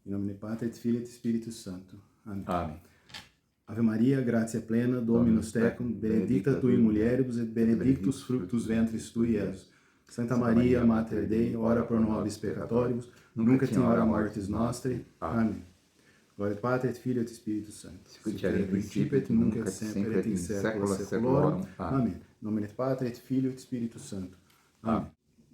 Em nome do Pai, et Filho e Espírito Santo. Amém. Amém. Ave Maria, gratia plena, Dominus tecum, benedicta tu in mulieribus et benedictus fructus ventris tui, Jesus. Santa Maria, Mater Dei, ora pro nobis peccatoribus, nunc et in hora mortis nostri. Amém. Gloria ao Pai, et Filho e Espírito Santo. Sicut erat in principio et nunc et semper et in saecula saeculorum. Amém. Em nome do Pai, et Filho e Espírito Santo. Amém.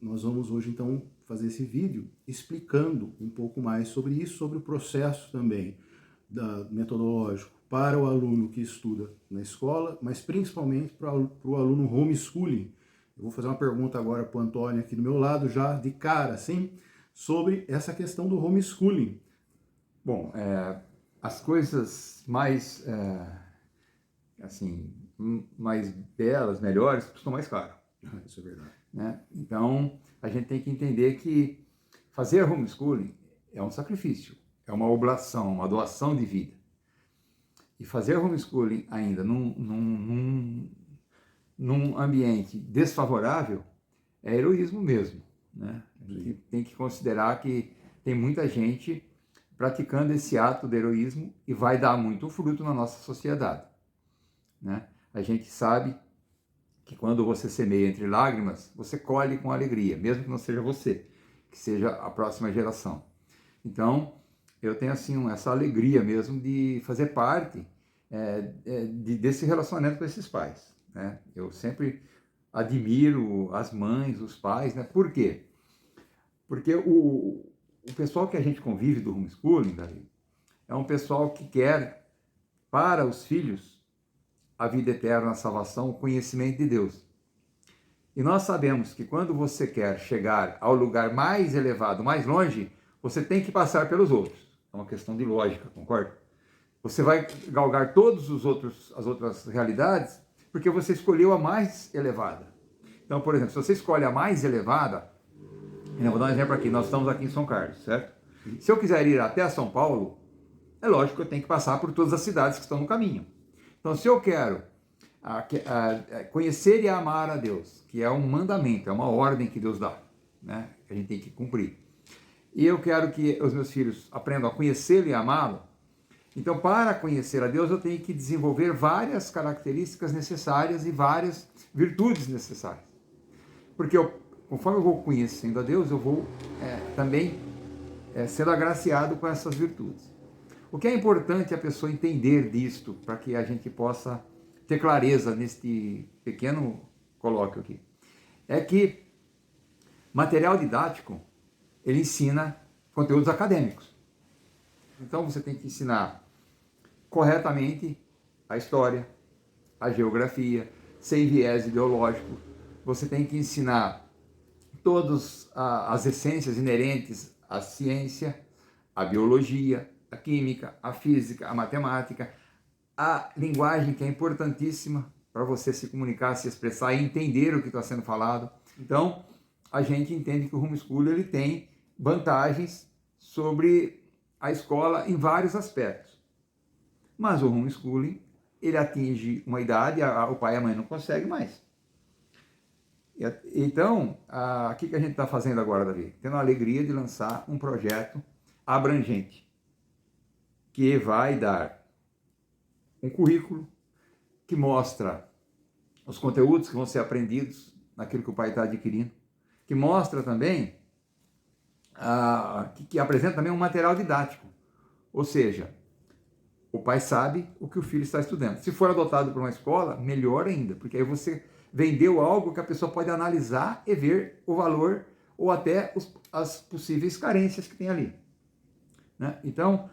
Nós vamos hoje, então, fazer esse vídeo explicando um pouco mais sobre isso, sobre o processo também metodológico para o aluno que estuda na escola, mas principalmente para o aluno homeschooling. Eu vou fazer uma pergunta agora para o Antônio aqui do meu lado, já de cara, assim, sobre essa questão do homeschooling. Bom, as coisas mais, mais belas, melhores, custam mais caro. Isso é verdade. Né? Então, a gente tem que entender que fazer homeschooling é um sacrifício, é uma oblação, uma doação de vida. E fazer homeschooling ainda num ambiente desfavorável é heroísmo mesmo. Né? A gente tem que considerar que tem muita gente praticando esse ato de heroísmo e vai dar muito fruto na nossa sociedade. Né? A gente sabe que quando você semeia entre lágrimas, você colhe com alegria, mesmo que não seja você, que seja a próxima geração. Então, eu tenho assim essa alegria mesmo de fazer parte desse relacionamento com esses pais. Né? Eu sempre admiro as mães, os pais. Né? Por quê? Porque o pessoal que a gente convive do homeschooling, Davi, é um pessoal que quer para os filhos a vida eterna, a salvação, o conhecimento de Deus. E nós sabemos que quando você quer chegar ao lugar mais elevado, mais longe, você tem que passar pelos outros. É uma questão de lógica, concorda? Você vai galgar as outras realidades porque você escolheu a mais elevada. Então, por exemplo, se você escolhe a mais elevada, eu vou dar um exemplo aqui, nós estamos aqui em São Carlos, certo? Se eu quiser ir até São Paulo, é lógico que eu tenho que passar por todas as cidades que estão no caminho. Então, se eu quero conhecer e amar a Deus, que é um mandamento, é uma ordem que Deus dá, né? Que a gente tem que cumprir, e eu quero que os meus filhos aprendam a conhecê-lo e amá-lo, então, para conhecer a Deus, eu tenho que desenvolver várias características necessárias e várias virtudes necessárias. Porque conforme eu vou conhecendo a Deus, eu vou também sendo agraciado com essas virtudes. O que é importante a pessoa entender disto, para que a gente possa ter clareza neste pequeno colóquio aqui, é que material didático, ele ensina conteúdos acadêmicos. Então você tem que ensinar corretamente a história, a geografia, sem viés ideológico. Você tem que ensinar todas as essências inerentes à ciência, à biologia, a química, a física, a matemática, a linguagem, que é importantíssima para você se comunicar, se expressar e entender o que está sendo falado. Então, a gente entende que o homeschooling ele tem vantagens sobre a escola em vários aspectos. Mas o homeschooling, ele atinge uma idade, o pai e a mãe não conseguem mais. Então, o que a gente está fazendo agora, Davi? Tendo a alegria de lançar um projeto abrangente, que vai dar um currículo que mostra os conteúdos que vão ser aprendidos naquilo que o pai está adquirindo, que mostra também, que apresenta também um material didático, ou seja, o pai sabe o que o filho está estudando. Se for adotado por uma escola, melhor ainda, porque aí você vendeu algo que a pessoa pode analisar e ver o valor ou até as possíveis carências que tem ali. Né? Então,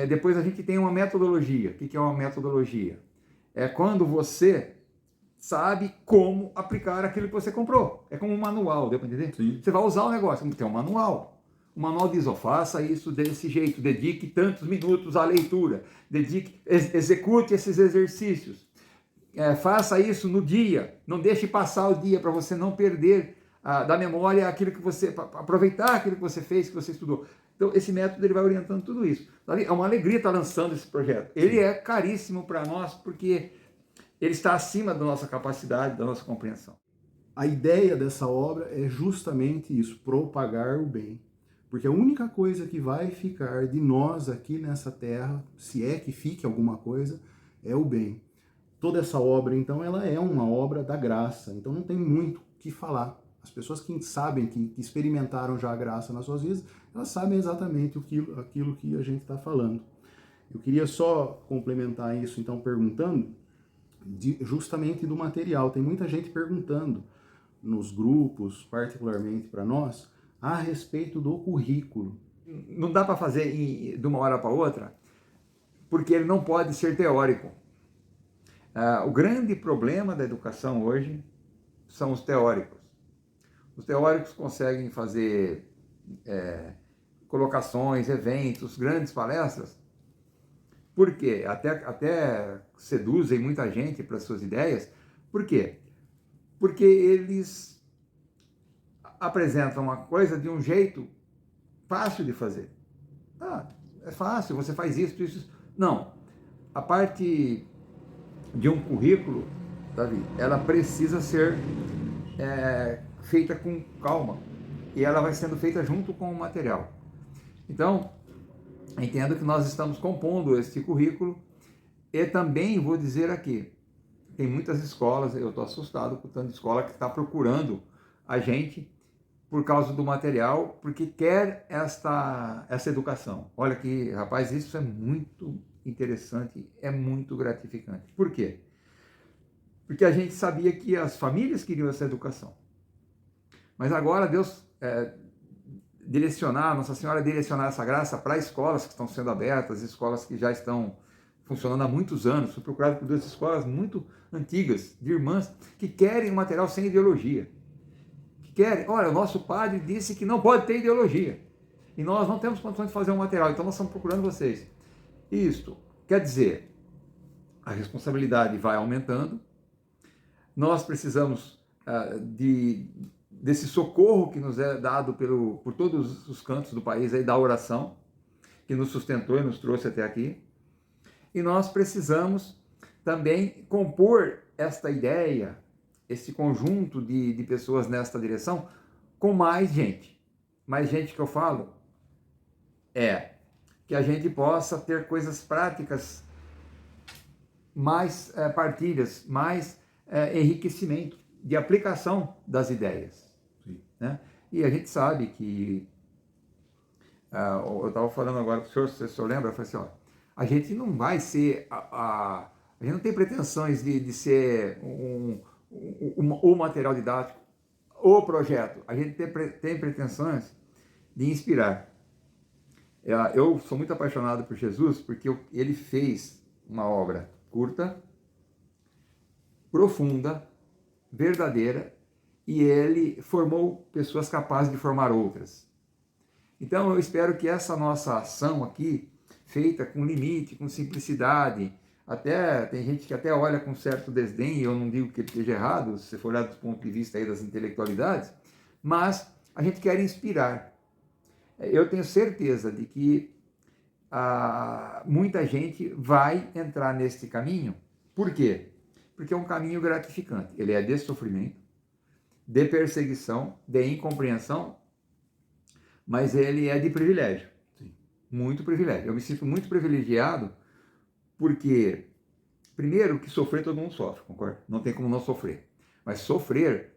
depois a gente tem uma metodologia. O que é uma metodologia? É quando você sabe como aplicar aquilo que você comprou. É como um manual, deu para entender? Sim. Você vai usar o negócio, tem um manual. O manual diz, faça isso desse jeito, dedique tantos minutos à leitura, execute esses exercícios, faça isso no dia, não deixe passar o dia para você não perder da memória aquilo que você, aproveitar aquilo que você fez, que você estudou. Então, esse método ele vai orientando tudo isso. É uma alegria estar lançando esse projeto. Ele é caríssimo para nós, porque ele está acima da nossa capacidade, da nossa compreensão. A ideia dessa obra é justamente isso, propagar o bem. Porque a única coisa que vai ficar de nós aqui nessa terra, se é que fique alguma coisa, é o bem. Toda essa obra, então, ela é uma obra da graça. Então não tem muito o que falar. As pessoas que sabem, que experimentaram já a graça nas suas vidas, elas sabem exatamente aquilo que a gente está falando. Eu queria só complementar isso, então, perguntando justamente do material. Tem muita gente perguntando nos grupos, particularmente para nós, a respeito do currículo. Não dá para fazer de uma hora para outra, porque ele não pode ser teórico. O grande problema da educação hoje são os teóricos. Os teóricos conseguem fazer colocações, eventos, grandes palestras. Por quê? Até seduzem muita gente para suas ideias. Por quê? Porque eles apresentam uma coisa de um jeito fácil de fazer. É fácil, você faz isso, isso. Não. A parte de um currículo, Davi, ela precisa ser feita com calma. E ela vai sendo feita junto com o material. Então, entendo que nós estamos compondo este currículo e também vou dizer aqui, tem muitas escolas, eu estou assustado com tanta escola que está procurando a gente por causa do material, porque quer essa educação. Olha que, rapaz, isso é muito interessante, é muito gratificante. Por quê? Porque a gente sabia que as famílias queriam essa educação. Mas agora Deus Nossa Senhora direcionar essa graça para escolas que estão sendo abertas, escolas que já estão funcionando há muitos anos. Fui procurado por duas escolas muito antigas, de irmãs, que querem um material sem ideologia. Que querem, olha, o nosso padre disse que não pode ter ideologia. E nós não temos condições de fazer um material, então nós estamos procurando vocês. Isto quer dizer, a responsabilidade vai aumentando, nós precisamos desse socorro que nos é dado por todos os cantos do país, aí, da oração, que nos sustentou e nos trouxe até aqui. E nós precisamos também compor esta ideia, esse conjunto de pessoas nesta direção, com mais gente. Mais gente que eu falo que a gente possa ter coisas práticas, mais partilhas, mais enriquecimento de aplicação das ideias. Né? E a gente sabe que, eu estava falando agora para o senhor, se o senhor lembra, eu falei assim, ó, a gente não vai ser, a gente não tem pretensões de ser o material didático, o projeto, a gente tem pretensões de inspirar. Eu sou muito apaixonado por Jesus porque ele fez uma obra curta, profunda, verdadeira, e ele formou pessoas capazes de formar outras. Então eu espero que essa nossa ação aqui, feita com limite, com simplicidade, até tem gente que até olha com certo desdém, e eu não digo que ele esteja errado, se for olhar do ponto de vista aí das intelectualidades, mas a gente quer inspirar. Eu tenho certeza de que muita gente vai entrar neste caminho. Por quê? Porque é um caminho gratificante. Ele é de sofrimento, de perseguição, de incompreensão, mas ele é de privilégio. Sim. Muito privilégio. Eu me sinto muito privilegiado porque, primeiro, que sofrer todo mundo sofre, concorda? Não tem como não sofrer. Mas sofrer,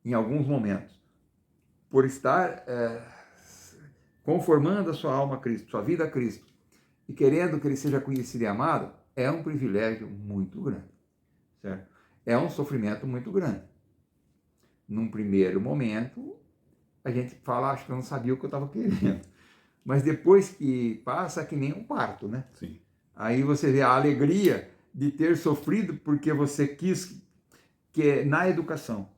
em alguns momentos, por estar conformando a sua alma a Cristo, sua vida a Cristo, e querendo que ele seja conhecido e amado, é um privilégio muito grande, certo? É um sofrimento muito grande. Num primeiro momento, a gente fala, acho que eu não sabia o que eu estava querendo. Mas depois que passa, é que nem um parto, né? Sim. Aí você vê a alegria de ter sofrido porque você quis que na educação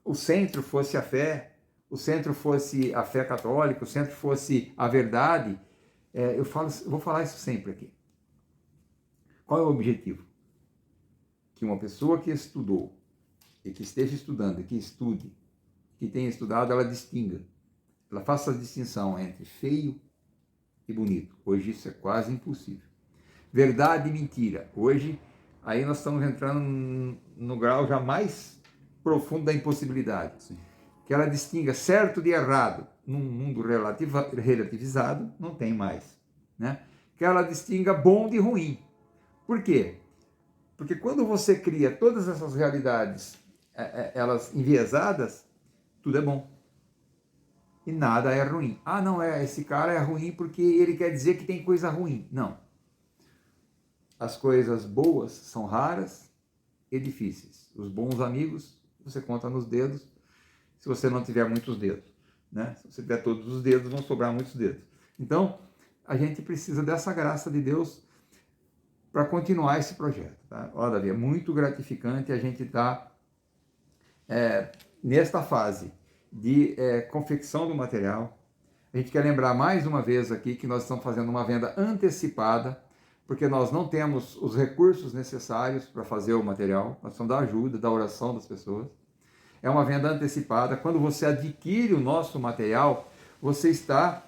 o centro fosse a fé, o centro fosse a fé católica, o centro fosse a verdade. Eu vou falar isso sempre aqui. Qual é o objetivo? Que uma pessoa que estudou, e que esteja estudando, que estude, que tenha estudado, ela distinga. Ela faça a distinção entre feio e bonito. Hoje isso é quase impossível. Verdade e mentira. Hoje, aí nós estamos entrando no grau já mais profundo da impossibilidade. Sim. que ela distinga certo de errado num mundo relativizado, não tem mais, né? Que ela distinga bom de ruim. Por quê? Porque quando você cria todas essas realidades, elas enviesadas, tudo é bom. E nada é ruim. Ah, não, esse cara é ruim porque ele quer dizer que tem coisa ruim. Não. As coisas boas são raras e difíceis. Os bons amigos, você conta nos dedos, se você não tiver muitos dedos, né? Se você tiver todos os dedos, vão sobrar muitos dedos. Então, a gente precisa dessa graça de Deus para continuar esse projeto. Tá? Olha, Davi, é muito gratificante a gente estar nesta fase de confecção do material. A gente quer lembrar mais uma vez aqui que nós estamos fazendo uma venda antecipada, porque nós não temos os recursos necessários para fazer o material, nós precisamos da ajuda, da oração das pessoas. É uma venda antecipada. Quando você adquire o nosso material, você está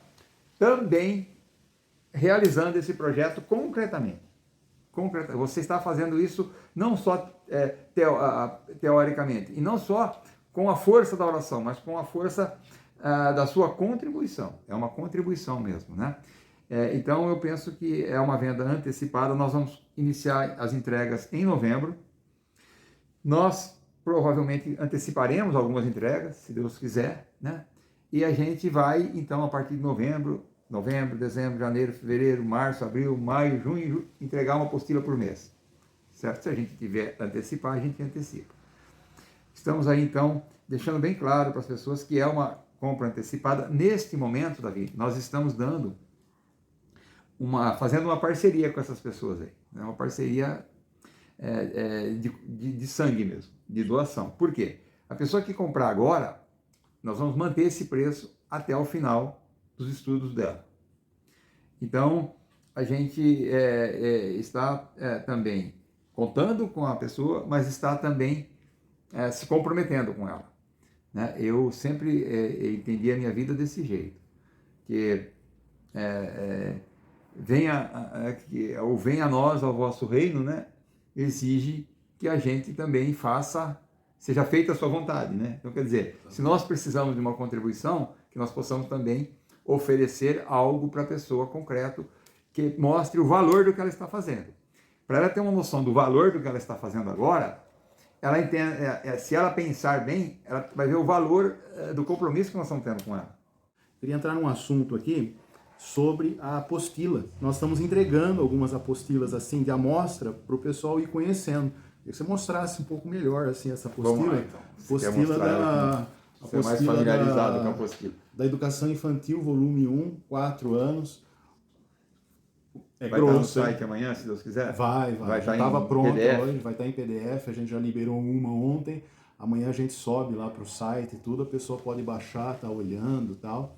também realizando esse projeto concretamente. Você está fazendo isso não só teoricamente, e não só com a força da oração, mas com a força da sua contribuição. É uma contribuição mesmo, né? Então eu penso que é uma venda antecipada. Nós vamos iniciar as entregas em novembro. Nós provavelmente anteciparemos algumas entregas, se Deus quiser, né? E a gente vai, então, a partir de novembro, dezembro, janeiro, fevereiro, março, abril, maio, junho, entregar uma apostila por mês. Certo? Se a gente tiver antecipar, a gente antecipa. Estamos aí, então, deixando bem claro para as pessoas que é uma compra antecipada. Neste momento, Davi, nós estamos fazendo uma parceria com essas pessoas aí. Né? Uma parceria de sangue mesmo, de doação. Por quê? A pessoa que comprar agora, nós vamos manter esse preço até o final dos estudos dela. Então, a gente está também contando com a pessoa, mas está também se comprometendo com ela. Né? Eu sempre entendi a minha vida desse jeito, que venha a nós, ao vosso reino, né? Exige que a gente também seja feita a sua vontade, né? Então, quer dizer, se nós precisamos de uma contribuição, que nós possamos também oferecer algo para a pessoa concreto que mostre o valor do que ela está fazendo. Para ela ter uma noção do valor do que ela está fazendo agora, ela entende, se ela pensar bem, ela vai ver o valor do compromisso que nós estamos tendo com ela. Queria entrar num assunto aqui sobre a apostila. Nós estamos entregando algumas apostilas assim de amostra para o pessoal ir conhecendo. Queria que você mostrasse um pouco melhor assim essa apostila. Vamos lá, então. Apostila Você é mais familiarizado com a apostila. Da Educação Infantil, volume 1, 4 anos. Vai estar no site amanhã, se Deus quiser? Vai. Já estava pronto hoje, vai estar em PDF, a gente já liberou uma ontem. Amanhã a gente sobe lá para o site e tudo, a pessoa pode baixar, tá olhando e tal.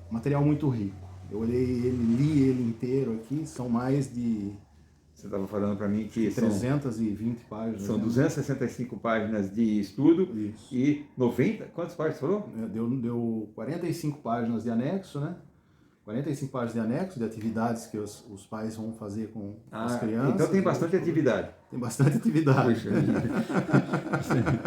Material muito rico. Eu olhei ele, li ele inteiro aqui, são mais de... Você estava falando para mim que 320 páginas. São 265 páginas de estudo. Isso. E 90, quantas páginas você falou? Deu 45 páginas de anexo, né? 45 páginas de anexo, de atividades que os pais vão fazer com as crianças. Então tem bastante atividade. Tem bastante atividade. Puxa,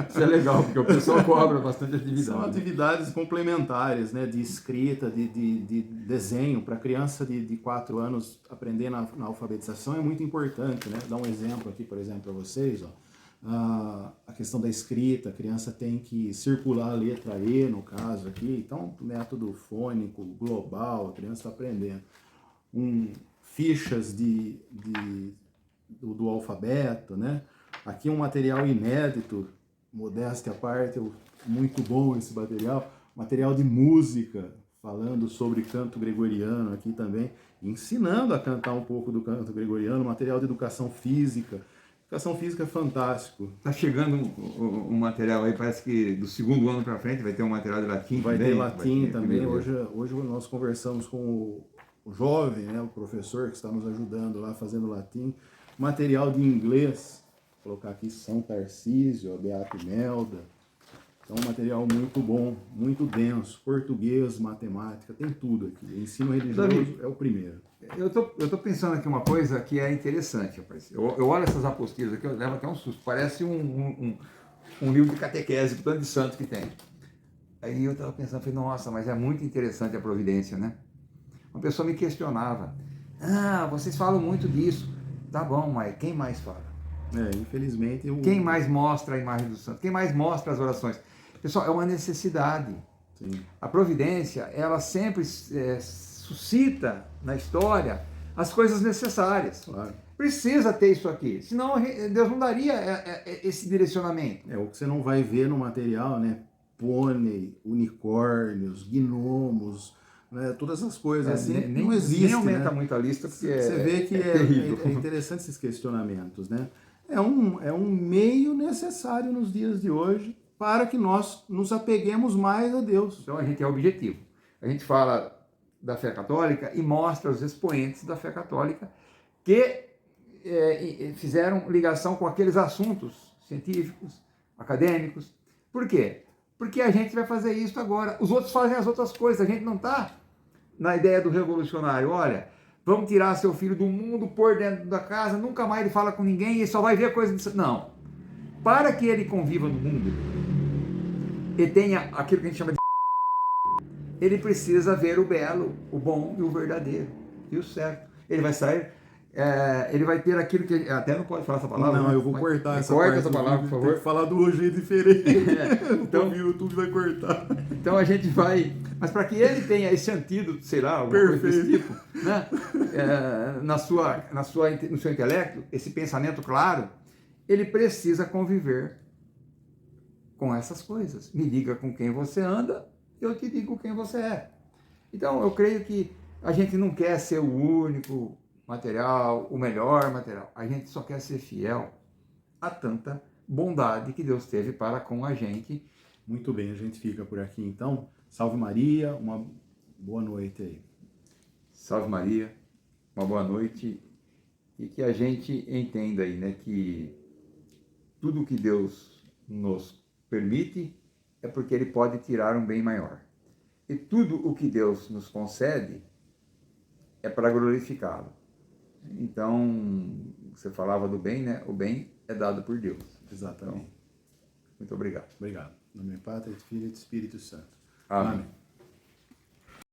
isso é legal, porque o pessoal cobra bastante atividade. São atividades complementares, né, de escrita, de desenho. Para criança de 4 anos aprender na alfabetização é muito importante, né? Vou dar um exemplo aqui, por exemplo, para vocês. Ó. A questão da escrita, a criança tem que circular a letra E, no caso aqui. Então, método fônico, global, a criança está aprendendo. Fichas do alfabeto, né? Aqui um material inédito, modéstia à parte, muito bom esse material de música, falando sobre canto gregoriano aqui também, ensinando a cantar um pouco do canto gregoriano, material de educação física. Educação física é fantástico. Está chegando um material aí, parece que do segundo ano para frente vai ter um material de latim também. Vai ter latim também. Hoje nós conversamos com o jovem, né, o professor que está nos ajudando lá, fazendo latim. Material de inglês, vou colocar aqui São Tarcísio, Beato Melda. Então, um material muito bom, muito denso. Português, matemática, tem tudo aqui. Ensino religioso Davi, é o primeiro. Eu tô pensando aqui uma coisa que é interessante, rapaz. Eu olho essas apostilas aqui, eu levo até um susto. Parece um livro de catequese, com tanto de santo que tem. Aí eu estava pensando, falei, nossa, mas é muito interessante a providência, né? Uma pessoa me questionava, vocês falam muito disso. Tá bom, mas quem mais fala? Infelizmente... Quem mais mostra a imagem do santo? Quem mais mostra as orações? Pessoal, é uma necessidade. Sim. A providência, ela sempre suscita na história as coisas necessárias. Claro. Precisa ter isso aqui, senão Deus não daria esse direcionamento. O que você não vai ver no material, né? Pônei, unicórnios, gnomos, né? Todas essas coisas assim, não existem. Nem aumenta, né? muito a lista, porque você vê que é interessante esses questionamentos, né? É um meio necessário nos dias de hoje para que nós nos apeguemos mais a Deus. Então a gente é objetivo. A gente fala da fé católica e mostra os expoentes da fé católica que fizeram ligação com aqueles assuntos científicos, acadêmicos. Por quê? Porque a gente vai fazer isso agora. Os outros fazem as outras coisas. A gente não está na ideia do revolucionário. Olha, vamos tirar seu filho do mundo, pôr dentro da casa, nunca mais ele fala com ninguém e só vai ver coisa disso. Não. Para que ele conviva no mundo e tenha aquilo que a gente chama de... ele precisa ver o belo, o bom e o verdadeiro e o certo. Ele vai sair... ele vai ter aquilo que... até não pode falar essa palavra. Não, né? eu vou cortar essa corta parte. Essa palavra, por favor. Tem que falar do jeito diferente. Então, o YouTube vai cortar. Então a gente vai... Mas para que ele tenha esse antídoto, sei lá, alguma coisa desse tipo, né? No seu intelecto, esse pensamento claro, ele precisa conviver com essas coisas. Me diga com quem você anda, eu te digo quem você é. Então eu creio que a gente não quer ser o único material, o melhor material. A gente só quer ser fiel a tanta bondade que Deus teve para com a gente. Muito bem, a gente fica por aqui então. Salve Maria, uma boa noite aí. Salve Maria, uma boa noite. E que a gente entenda aí, né, que tudo que Deus nos permite é porque Ele pode tirar um bem maior. E tudo o que Deus nos concede é para glorificá-lo. Então, você falava do bem, né? O bem é dado por Deus. Exatamente. Então, muito obrigado. Obrigado. Em nome do Pai, do Filho e do Espírito Santo. Amém. Amém.